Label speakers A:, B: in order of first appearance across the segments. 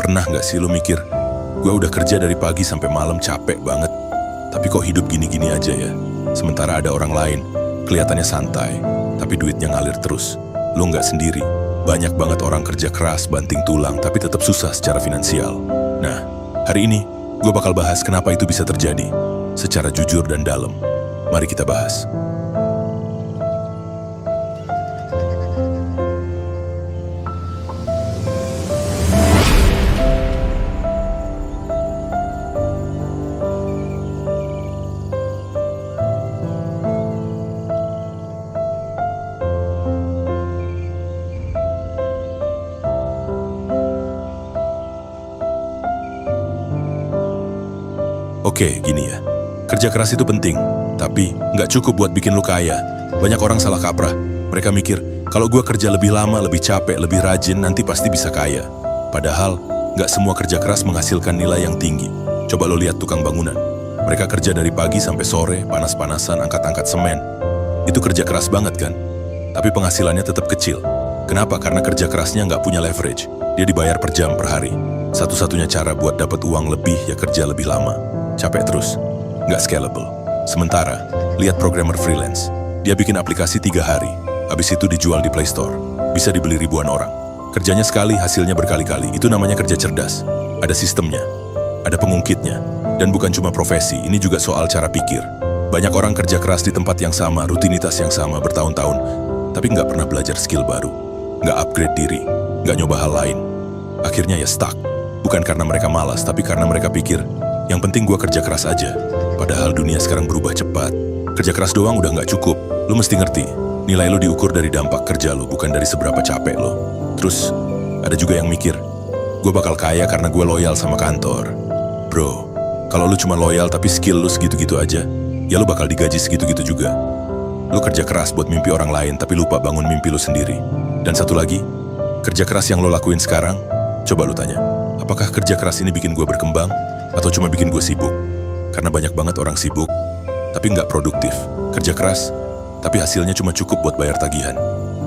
A: Pernah nggak sih lu mikir, gue udah kerja dari pagi sampai malam capek banget, tapi kok hidup gini-gini aja ya? Sementara ada orang lain, kelihatannya santai, tapi duitnya ngalir terus. Lu nggak sendiri, banyak banget orang kerja keras, banting tulang, tapi tetap susah secara finansial. Nah, hari ini gue bakal bahas kenapa itu bisa terjadi, secara jujur dan dalam. Mari kita bahas. Oke, gini ya. Kerja keras itu penting, tapi nggak cukup buat bikin lu kaya. Banyak orang salah kaprah. Mereka mikir, kalau gue kerja lebih lama, lebih capek, lebih rajin, nanti pasti bisa kaya. Padahal, nggak semua kerja keras menghasilkan nilai yang tinggi. Coba lo lihat tukang bangunan. Mereka kerja dari pagi sampai sore, panas-panasan, angkat-angkat semen. Itu kerja keras banget kan? Tapi penghasilannya tetap kecil. Kenapa? Karena kerja kerasnya nggak punya leverage. Dia dibayar per jam, per hari. Satu-satunya cara buat dapat uang lebih ya kerja lebih lama. Capek terus, nggak scalable. Sementara, lihat programmer freelance. Dia bikin aplikasi 3 hari, habis itu dijual di Play Store. Bisa dibeli ribuan orang. Kerjanya sekali, hasilnya berkali-kali. Itu namanya kerja cerdas. Ada sistemnya, ada pengungkitnya. Dan bukan cuma profesi, ini juga soal cara pikir. Banyak orang kerja keras di tempat yang sama, rutinitas yang sama bertahun-tahun, tapi nggak pernah belajar skill baru. Nggak upgrade diri, nggak nyoba hal lain. Akhirnya ya stuck. Bukan karena mereka malas, tapi karena mereka pikir, yang penting gue kerja keras aja. Padahal dunia sekarang berubah cepat. Kerja keras doang udah nggak cukup. Lu mesti ngerti, nilai lu diukur dari dampak kerja lu, bukan dari seberapa capek lu. Terus, ada juga yang mikir, gue bakal kaya karena gue loyal sama kantor. Bro, kalau lu cuma loyal tapi skill lu segitu-gitu aja, ya lu bakal digaji segitu-gitu juga. Lu kerja keras buat mimpi orang lain, tapi lupa bangun mimpi lu sendiri. Dan satu lagi, kerja keras yang lu lakuin sekarang, coba lu tanya, apakah kerja keras ini bikin gue berkembang? Atau cuma bikin gue sibuk? Karena banyak banget orang sibuk, tapi nggak produktif. Kerja keras, tapi hasilnya cuma cukup buat bayar tagihan.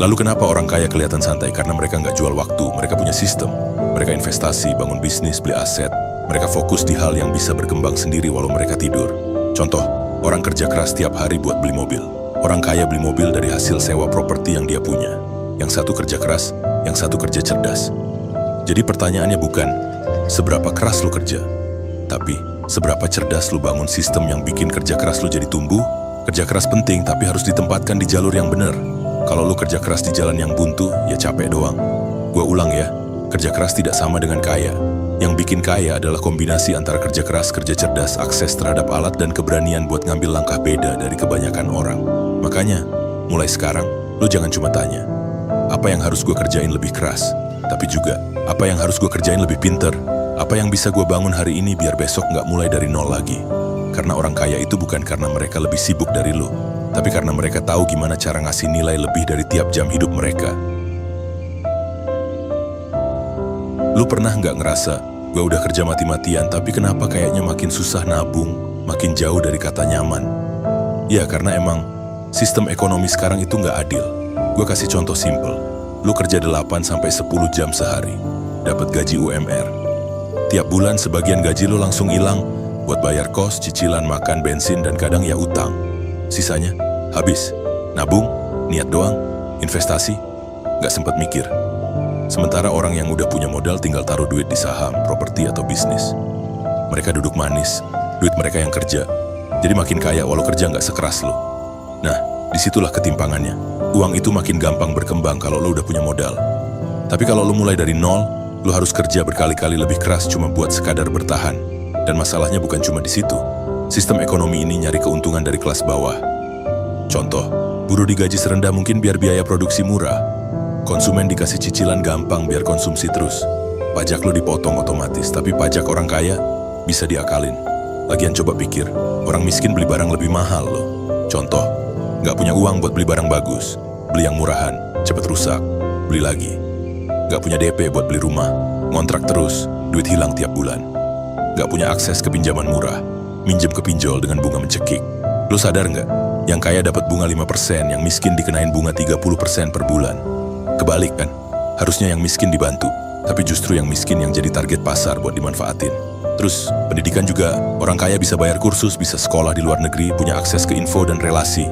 A: Lalu kenapa orang kaya kelihatan santai? Karena mereka nggak jual waktu, mereka punya sistem. Mereka investasi, bangun bisnis, beli aset. Mereka fokus di hal yang bisa berkembang sendiri walau mereka tidur. Contoh, orang kerja keras tiap hari buat beli mobil. Orang kaya beli mobil dari hasil sewa properti yang dia punya. Yang satu kerja keras, yang satu kerja cerdas. Jadi pertanyaannya bukan, seberapa keras lu kerja? Tapi, seberapa cerdas lu bangun sistem yang bikin kerja keras lu jadi tumbuh? Kerja keras penting, tapi harus ditempatkan di jalur yang benar. Kalau lu kerja keras di jalan yang buntu, ya capek doang. Gua ulang ya, kerja keras tidak sama dengan kaya. Yang bikin kaya adalah kombinasi antara kerja keras, kerja cerdas, akses terhadap alat, dan keberanian buat ngambil langkah beda dari kebanyakan orang. Makanya, mulai sekarang, lu jangan cuma tanya, apa yang harus gua kerjain lebih keras? Tapi juga, apa yang harus gua kerjain lebih pinter? Apa yang bisa gue bangun hari ini biar besok nggak mulai dari nol lagi? Karena orang kaya itu bukan karena mereka lebih sibuk dari lu, tapi karena mereka tahu gimana cara ngasih nilai lebih dari tiap jam hidup mereka. Lu pernah nggak ngerasa, gue udah kerja mati-matian, tapi kenapa kayaknya makin susah nabung, makin jauh dari kata nyaman? Ya, karena emang sistem ekonomi sekarang itu nggak adil. Gue kasih contoh simple. Lu kerja 8-10 jam sehari, dapat gaji UMR. Tiap bulan sebagian gaji lo langsung hilang buat bayar kos, cicilan, makan, bensin, dan kadang ya utang. Sisanya habis. Nabung, niat doang, investasi, nggak sempat mikir. Sementara orang yang udah punya modal tinggal taruh duit di saham, properti, atau bisnis. Mereka duduk manis, duit mereka yang kerja. Jadi makin kaya walau kerja nggak sekeras lo. Nah, disitulah ketimpangannya. Uang itu makin gampang berkembang kalau lo udah punya modal. Tapi kalau lo mulai dari nol, lu harus kerja berkali-kali lebih keras cuma buat sekadar bertahan. Dan masalahnya bukan cuma di situ. Sistem ekonomi ini nyari keuntungan dari kelas bawah. Contoh, buruh digaji serendah mungkin biar biaya produksi murah. Konsumen dikasih cicilan gampang biar konsumsi terus. Pajak lu dipotong otomatis, tapi pajak orang kaya bisa diakalin. Lagian coba pikir, orang miskin beli barang lebih mahal loh. Contoh, nggak punya uang buat beli barang bagus. Beli yang murahan, cepet rusak, beli lagi. Gak punya DP buat beli rumah, ngontrak terus, duit hilang tiap bulan. Gak punya akses ke pinjaman murah, minjem ke pinjol dengan bunga mencekik. Lu sadar nggak? Yang kaya dapat bunga 5%, yang miskin dikenain bunga 30% per bulan. Kebalik kan? Harusnya yang miskin dibantu, Tapi justru yang miskin yang jadi target pasar buat dimanfaatin. Terus, pendidikan juga. Orang kaya bisa bayar kursus, bisa sekolah di luar negeri, punya akses ke info dan relasi.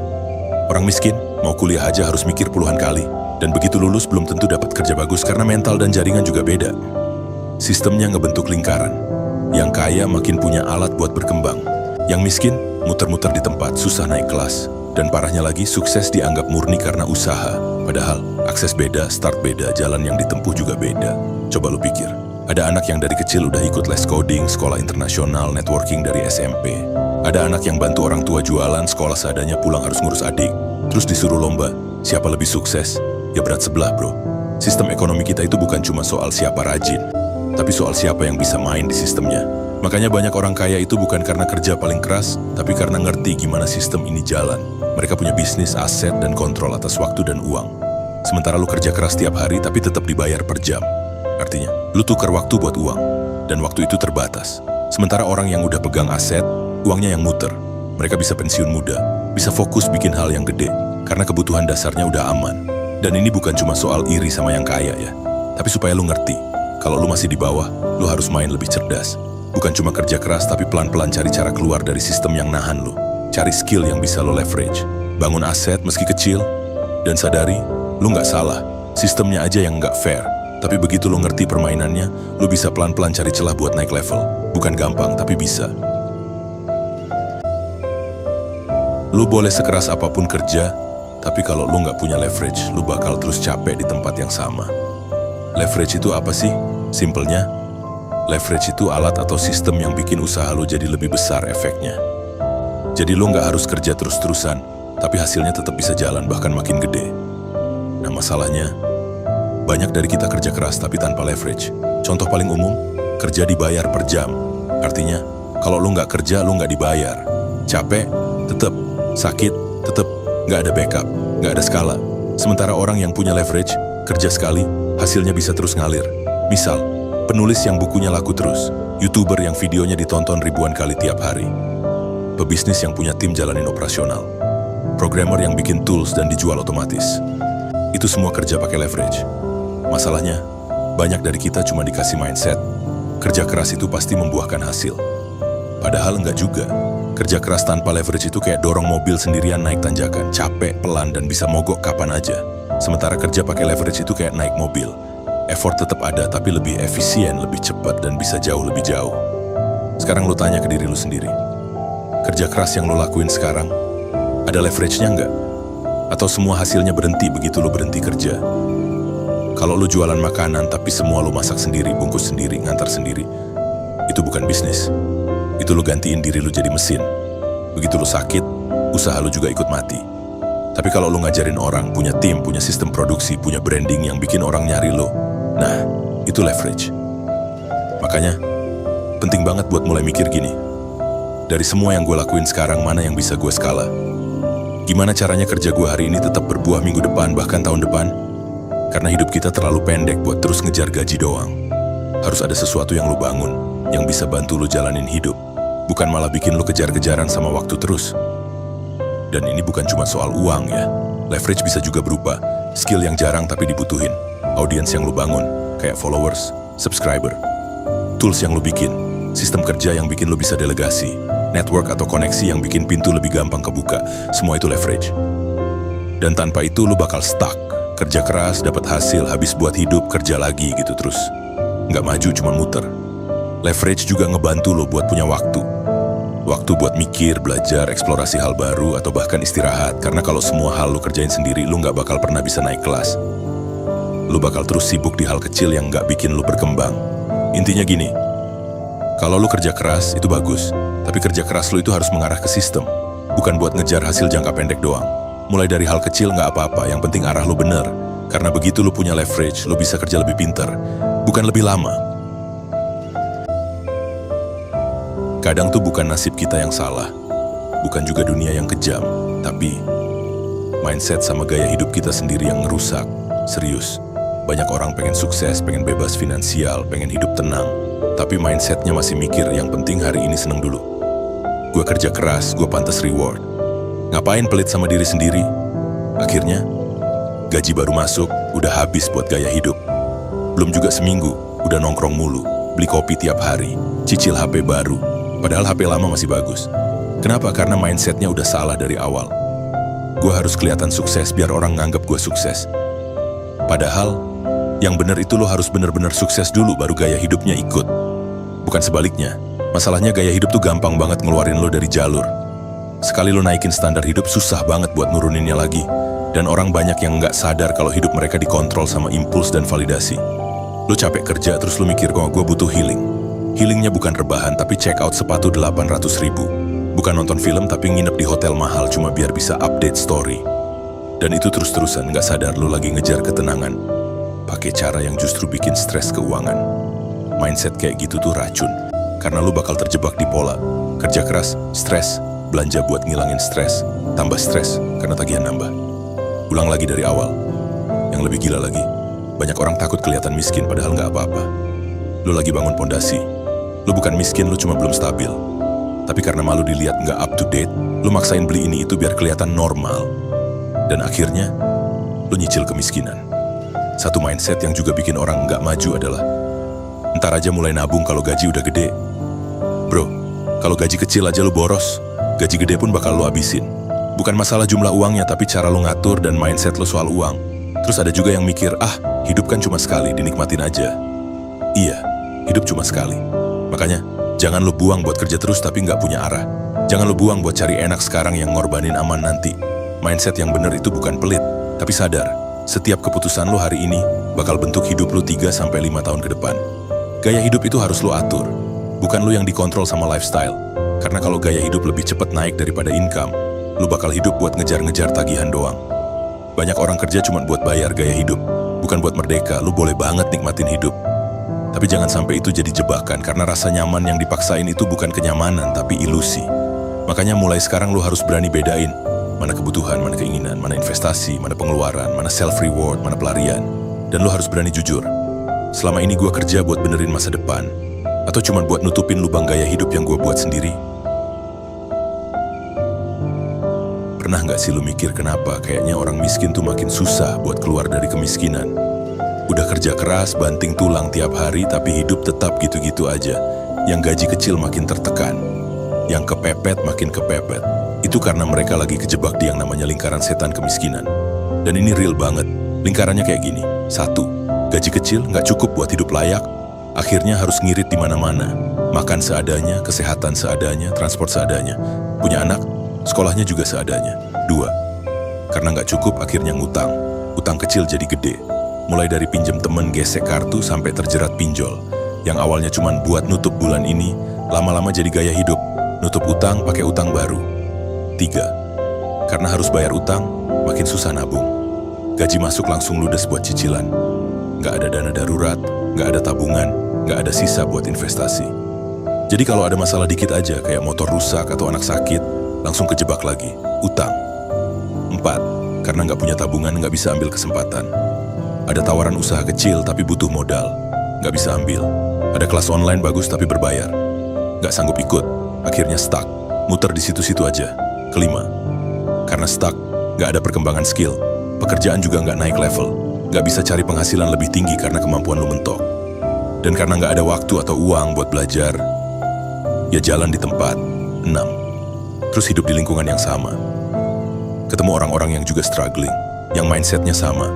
A: Orang miskin, mau kuliah aja harus mikir puluhan kali. Dan begitu lulus belum tentu dapat kerja bagus karena mental dan jaringan juga beda. Sistemnya ngebentuk lingkaran. Yang kaya makin punya alat buat berkembang. Yang miskin, muter-muter di tempat, susah naik kelas. Dan parahnya lagi, sukses dianggap murni karena usaha. Padahal, akses beda, start beda, jalan yang ditempuh juga beda. Coba lu pikir, ada anak yang dari kecil udah ikut les coding, sekolah internasional, networking dari SMP. Ada anak yang bantu orang tua jualan, sekolah seadanya, pulang harus ngurus adik. Terus disuruh lomba, siapa lebih sukses? Ya berat sebelah, bro. Sistem ekonomi kita itu bukan cuma soal siapa rajin, tapi soal siapa yang bisa main di sistemnya. Makanya banyak orang kaya itu bukan karena kerja paling keras, tapi karena ngerti gimana sistem ini jalan. Mereka punya bisnis, aset, dan kontrol atas waktu dan uang. Sementara lu kerja keras tiap hari, tapi tetap dibayar per jam. Artinya, lu tukar waktu buat uang, dan waktu itu terbatas. Sementara orang yang udah pegang aset, uangnya yang muter. Mereka bisa pensiun muda, bisa fokus bikin hal yang gede, karena kebutuhan dasarnya udah aman. Dan ini bukan cuma soal iri sama yang kaya ya, tapi supaya lu ngerti, kalau lu masih di bawah, lu harus main lebih cerdas. Bukan cuma kerja keras, tapi pelan-pelan cari cara keluar dari sistem yang nahan lu. Cari skill yang bisa lo leverage. Bangun aset meski kecil, dan sadari, lu nggak salah. Sistemnya aja yang nggak fair. Tapi begitu lu ngerti permainannya, lu bisa pelan-pelan cari celah buat naik level. Bukan gampang, tapi bisa. Lu boleh sekeras apapun kerja, tapi kalau lu nggak punya leverage, lu bakal terus capek di tempat yang sama. Leverage itu apa sih? Simpelnya, leverage itu alat atau sistem yang bikin usaha lu jadi lebih besar efeknya. Jadi lu nggak harus kerja terus-terusan, tapi hasilnya tetap bisa jalan, bahkan makin gede. Nah masalahnya, banyak dari kita kerja keras tapi tanpa leverage. Contoh paling umum, kerja dibayar per jam. Artinya, kalau lu nggak kerja, lu nggak dibayar. Capek, tetap. Sakit, tetap. Nggak ada backup, nggak ada skala. Sementara orang yang punya leverage, kerja sekali, hasilnya bisa terus ngalir. Misal, penulis yang bukunya laku terus, YouTuber yang videonya ditonton ribuan kali tiap hari, pebisnis yang punya tim jalanin operasional, programmer yang bikin tools dan dijual otomatis. Itu semua kerja pakai leverage. Masalahnya, banyak dari kita cuma dikasih mindset, kerja keras itu pasti membuahkan hasil. Padahal enggak juga. Kerja keras tanpa leverage itu kayak dorong mobil sendirian naik tanjakan, capek, pelan, dan bisa mogok kapan aja. Sementara kerja pakai leverage itu kayak naik mobil. Effort tetap ada, tapi lebih efisien, lebih cepat, dan bisa jauh lebih jauh. Sekarang lu tanya ke diri lu sendiri. Kerja keras yang lu lakuin sekarang, ada leverage-nya nggak? Atau semua hasilnya berhenti begitu lu berhenti kerja? Kalau lu jualan makanan, tapi semua lu masak sendiri, bungkus sendiri, ngantar sendiri, itu bukan bisnis. Itu lu gantiin diri lu jadi mesin. Begitu lu sakit, usaha lu juga ikut mati. Tapi kalau lu ngajarin orang, punya tim, punya sistem produksi, punya branding yang bikin orang nyari lu, nah, itu leverage. Makanya, penting banget buat mulai mikir gini. Dari semua yang gue lakuin sekarang, mana yang bisa gue skala? Gimana caranya kerja gue hari ini tetap berbuah minggu depan, bahkan tahun depan? Karena hidup kita terlalu pendek buat terus ngejar gaji doang. Harus ada sesuatu yang lu bangun, yang bisa bantu lu jalanin hidup. Bukan malah bikin lu kejar-kejaran sama waktu terus. Dan ini bukan cuma soal uang ya. Leverage bisa juga berupa skill yang jarang tapi dibutuhin. Audiens yang lu bangun, kayak followers, subscriber. Tools yang lu bikin, sistem kerja yang bikin lu bisa delegasi, network atau koneksi yang bikin pintu lebih gampang kebuka. Semua itu leverage. Dan tanpa itu lu bakal stuck. Kerja keras, dapat hasil, habis buat hidup, kerja lagi gitu terus. Nggak maju, cuma muter. Leverage juga ngebantu lo buat punya waktu. Waktu buat mikir, belajar, eksplorasi hal baru, atau bahkan istirahat. Karena kalau semua hal lo kerjain sendiri, lo nggak bakal pernah bisa naik kelas. Lo bakal terus sibuk di hal kecil yang nggak bikin lo berkembang. Intinya gini, kalau lo kerja keras, itu bagus. Tapi kerja keras lo itu harus mengarah ke sistem. Bukan buat ngejar hasil jangka pendek doang. Mulai dari hal kecil nggak apa-apa, yang penting arah lo bener. Karena begitu lo punya leverage, lo bisa kerja lebih pintar. Bukan lebih lama. Kadang tuh bukan nasib kita yang salah, bukan juga dunia yang kejam, tapi mindset sama gaya hidup kita sendiri yang ngerusak. Serius, banyak orang pengen sukses, pengen bebas finansial, pengen hidup tenang, tapi mindsetnya masih mikir yang penting hari ini seneng dulu. Gue kerja keras, gue pantas reward. Ngapain pelit sama diri sendiri? Akhirnya, gaji baru masuk, udah habis buat gaya hidup. Belum juga seminggu, Udah nongkrong mulu, beli kopi tiap hari, cicil HP baru, padahal HP lama masih bagus. Kenapa? Karena mindsetnya udah salah dari awal. Gue harus kelihatan sukses biar orang nganggep gue sukses. Padahal, yang bener itu lo harus bener-bener sukses dulu baru gaya hidupnya ikut. Bukan sebaliknya. Masalahnya gaya hidup tuh gampang banget ngeluarin lo dari jalur. Sekali lo naikin standar hidup, susah banget buat nuruninnya lagi. Dan orang banyak yang nggak sadar kalau hidup mereka dikontrol sama impuls dan validasi. Lo capek kerja terus lo mikir, kok gue butuh healing. Healingnya bukan rebahan tapi check out sepatu 800.000. Bukan nonton film tapi nginep di hotel mahal cuma biar bisa update story. Dan itu terus-terusan nggak sadar lo lagi ngejar ketenangan. Pakai cara yang justru bikin stres keuangan. Mindset kayak gitu tuh racun. Karena lo bakal terjebak di pola. Kerja keras, stres, belanja buat ngilangin stres. Tambah stres karena tagihan nambah. Ulang lagi dari awal. Yang lebih gila lagi, banyak orang takut kelihatan miskin padahal nggak apa-apa. Lo lagi bangun pondasi. Lo bukan miskin, lo cuma belum stabil. Tapi karena malu dilihat nggak up to date, lo maksain beli ini itu biar kelihatan normal. Dan akhirnya, lo nyicil kemiskinan. Satu mindset yang juga bikin orang nggak maju adalah, ntar aja mulai nabung kalau gaji udah gede. Bro, kalau gaji kecil aja lo boros, gaji gede pun bakal lo habisin. Bukan masalah jumlah uangnya, tapi cara lo ngatur dan mindset lo soal uang. Terus ada juga yang mikir, hidup kan cuma sekali, dinikmatin aja. Iya, hidup cuma sekali. Makanya, jangan lo buang buat kerja terus tapi nggak punya arah. Jangan lo buang buat cari enak sekarang yang ngorbanin aman nanti. Mindset yang bener itu bukan pelit, tapi sadar. Setiap keputusan lo hari ini bakal bentuk hidup lo 3-5 tahun ke depan. Gaya hidup itu harus lo atur, bukan lo yang dikontrol sama lifestyle. Karena kalau gaya hidup lebih cepat naik daripada income, lo bakal hidup buat ngejar-ngejar tagihan doang. Banyak orang kerja cuma buat bayar gaya hidup, bukan buat merdeka. Lo boleh banget nikmatin hidup. Tapi jangan sampai itu jadi jebakan, karena rasa nyaman yang dipaksain itu bukan kenyamanan, tapi ilusi. Makanya mulai sekarang lo harus berani bedain, mana kebutuhan, mana keinginan, mana investasi, mana pengeluaran, mana self-reward, mana pelarian. Dan lo harus berani jujur. Selama ini gue kerja buat benerin masa depan, atau cuma buat nutupin lubang gaya hidup yang gue buat sendiri? Pernah nggak sih lo mikir kenapa kayaknya orang miskin tuh makin susah buat keluar dari kemiskinan? Udah kerja keras, banting tulang tiap hari, tapi hidup tetap gitu-gitu aja. Yang gaji kecil makin tertekan, yang kepepet makin kepepet. Itu karena mereka lagi kejebak di yang namanya lingkaran setan kemiskinan. Dan ini real banget. Lingkarannya kayak gini. 1. Gaji kecil nggak cukup buat hidup layak. Akhirnya harus ngirit di mana-mana. Makan seadanya, kesehatan seadanya, transport seadanya. Punya anak, sekolahnya juga seadanya. 2. Karena nggak cukup, akhirnya ngutang. Utang kecil jadi gede. Mulai dari pinjam temen, gesek kartu, sampai terjerat pinjol. Yang awalnya cuma buat nutup bulan ini, lama-lama jadi gaya hidup. Nutup utang, pakai utang baru. 3. Karena harus bayar utang, makin susah nabung. Gaji masuk langsung ludes buat cicilan. Nggak ada dana darurat, nggak ada tabungan, nggak ada sisa buat investasi. Jadi kalau ada masalah dikit aja, kayak motor rusak atau anak sakit, langsung kejebak lagi, utang. 4. Karena nggak punya tabungan, nggak bisa ambil kesempatan. Ada tawaran usaha kecil tapi butuh modal, nggak bisa ambil. Ada kelas online bagus tapi berbayar, nggak sanggup ikut, akhirnya stuck, muter di situ-situ aja. 5. Karena stuck, nggak ada perkembangan skill, pekerjaan juga nggak naik level, nggak bisa cari penghasilan lebih tinggi karena kemampuan lu mentok. Dan karena nggak ada waktu atau uang buat belajar, ya jalan di tempat. 6. Terus hidup di lingkungan yang sama. Ketemu orang-orang yang juga struggling, yang mindsetnya sama.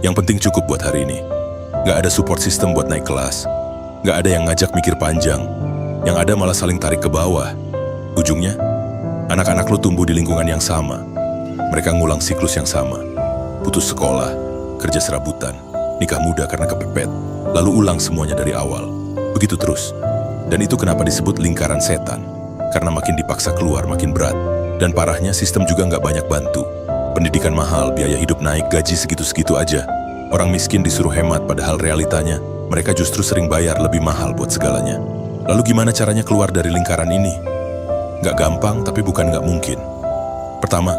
A: Yang penting cukup buat hari ini. Nggak ada support system buat naik kelas. Nggak ada yang ngajak mikir panjang. Yang ada malah saling tarik ke bawah. Ujungnya, anak-anak lu tumbuh di lingkungan yang sama. Mereka ngulang siklus yang sama. Putus sekolah, kerja serabutan, nikah muda karena kepepet. Lalu ulang semuanya dari awal. Begitu terus. Dan itu kenapa disebut lingkaran setan. Karena makin dipaksa keluar, makin berat. Dan parahnya, sistem juga nggak banyak bantu. Pendidikan mahal, biaya hidup naik, gaji segitu-segitu aja. Orang miskin disuruh hemat, padahal realitanya mereka justru sering bayar lebih mahal buat segalanya. Lalu gimana caranya keluar dari lingkaran ini? Nggak gampang, tapi bukan nggak mungkin. Pertama,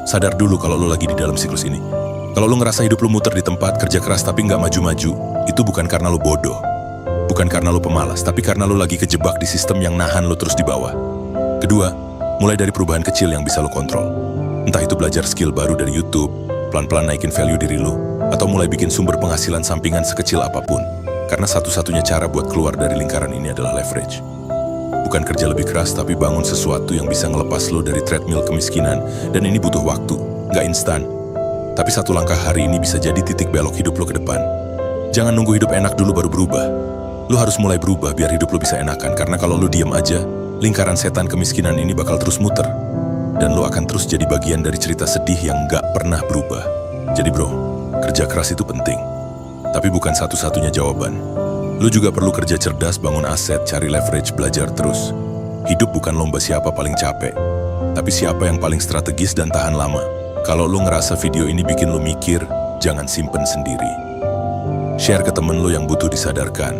A: sadar dulu kalau lo lagi di dalam siklus ini. Kalau lo ngerasa hidup lo muter di tempat, kerja keras tapi nggak maju-maju, itu bukan karena lo bodoh. Bukan karena lo pemalas, tapi karena lo lagi kejebak di sistem yang nahan lo terus di bawah. Kedua, mulai dari perubahan kecil yang bisa lo kontrol. Entah itu belajar skill baru dari YouTube, pelan-pelan naikin value diri lo, atau mulai bikin sumber penghasilan sampingan sekecil apapun. Karena satu-satunya cara buat keluar dari lingkaran ini adalah leverage. Bukan kerja lebih keras, tapi bangun sesuatu yang bisa ngelepas lo dari treadmill kemiskinan. Dan ini butuh waktu, nggak instan. Tapi satu langkah hari ini bisa jadi titik belok hidup lo ke depan. Jangan nunggu hidup enak dulu baru berubah. Lo harus mulai berubah biar hidup lo bisa enakan. Karena kalau lo diam aja, lingkaran setan kemiskinan ini bakal terus muter. Dan lo akan terus jadi bagian dari cerita sedih yang nggak pernah berubah. Jadi bro, kerja keras itu penting. Tapi bukan satu-satunya jawaban. Lu juga perlu kerja cerdas, bangun aset, cari leverage, belajar terus. Hidup bukan lomba siapa paling capek, tapi siapa yang paling strategis dan tahan lama. Kalau lu ngerasa video ini bikin lu mikir, jangan simpen sendiri. Share ke temen lu yang butuh disadarkan.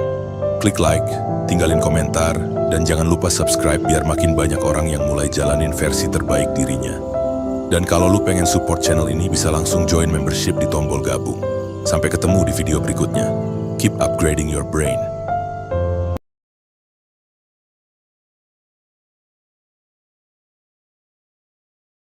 A: Klik like, tinggalin komentar, dan jangan lupa subscribe biar makin banyak orang yang mulai jalanin versi terbaik dirinya. Dan kalau lu pengen support channel ini, bisa langsung join membership di tombol gabung. Sampai ketemu di video berikutnya. Keep upgrading your brain.